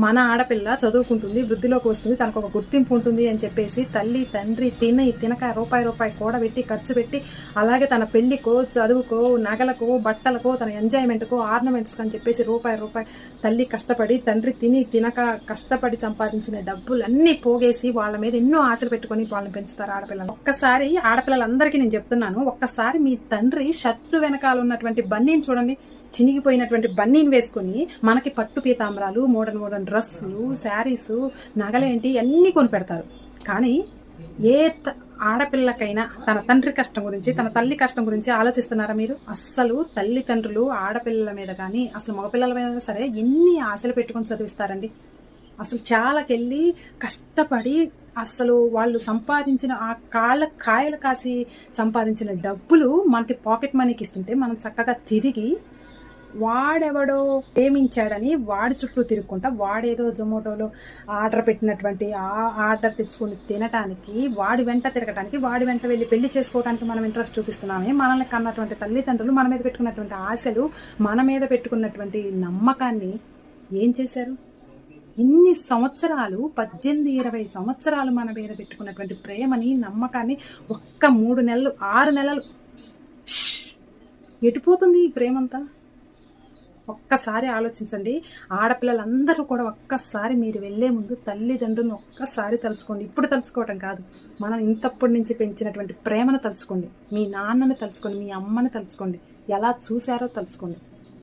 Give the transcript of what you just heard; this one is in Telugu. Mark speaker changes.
Speaker 1: మన ఆడపిల్ల చదువుకుంటుంది, వృద్ధిలోకి వస్తుంది, తనకు ఒక గుర్తింపు ఉంటుంది అని చెప్పేసి తల్లి తండ్రి తినక రూపాయి కూడబెట్టి ఖర్చు పెట్టి, అలాగే తన పెళ్లికో చదువుకో నగలకో బట్టలకో తన ఎంజాయ్మెంట్కో ఆర్నమెంట్స్కి అని చెప్పేసి రూపాయి తల్లి కష్టపడి తండ్రి తినక కష్టపడి సంపాదించిన డబ్బులన్నీ పోగేసి వాళ్ళ మీద ఎన్నో ఆశలు పెట్టుకొని వాళ్ళని పెంచుతారు ఆడపిల్లలు. ఒక్కసారి ఆడపిల్లలందరికీ నేను చెప్తున్నాను, ఒక్కసారి మీ తండ్రి షర్టు వెనకాల ఉన్నటువంటి బన్నీని చూడండి. చినిగిపోయినటువంటి బన్నీని వేసుకుని మనకి పట్టు పీతాంబరాలు, మోడర్న్ డ్రెస్సులు, శారీసు, నగలేంటి అన్నీ కొని పెడతారు. కానీ ఏ ఆడపిల్లకైనా తన తండ్రి కష్టం గురించి, తన తల్లి కష్టం గురించి ఆలోచిస్తున్నారా మీరు? అస్సలు తల్లిదండ్రులు ఆడపిల్లల మీద కానీ అసలు మగపిల్లల మీద సరే ఎన్ని ఆశలు పెట్టుకొని చదివిస్తారండి. అసలు చాలాకెళ్ళి కష్టపడి అసలు వాళ్ళు సంపాదించిన ఆ కాయలు కాసి సంపాదించిన డబ్బులు మనకి పాకెట్ మనీకి ఇస్తుంటే మనం చక్కగా తిరిగి వాడెవడో ప్రేమించాడని వాడి చుట్టూ తిరుగుకుంటా వాడేదో జొమాటోలో ఆర్డర్ పెట్టినటువంటి ఆ ఆర్డర్ తెచ్చుకొని తినటానికి, వాడి వెంట తిరగటానికి, వాడి వెంట వెళ్ళి పెళ్లి చేసుకోవడానికి మనం ఇంట్రెస్ట్ చూపిస్తున్నామే. మనల్ని కన్నటువంటి తల్లిదండ్రులు మన మీద పెట్టుకున్నటువంటి ఆశలు, మన మీద పెట్టుకున్నటువంటి నమ్మకాన్ని ఏం చేశారు? ఇన్ని సంవత్సరాలు 18-20 సంవత్సరాలు మన మీద పెట్టుకున్నటువంటి ప్రేమని, నమ్మకాన్ని ఒక్క 3 నెలలు 6 నెలలు ఎటుపోతుంది ఈ ప్రేమంతా? ఒక్కసారి ఆలోచించండి. ఆడపిల్లలందరూ కూడా ఒక్కసారి మీరు వెళ్లే ముందు తల్లిదండ్రులను ఒక్కసారి తలుచుకోండి. ఇప్పుడు తలుచుకోవటం కాదు, మనం ఇంతప్పటి నుంచి పెంచినటువంటి ప్రేమను తలుచుకోండి. మీ నాన్నని తలుచుకోండి, మీ అమ్మని తలుచుకోండి, ఎలా చూశారో తలుచుకోండి.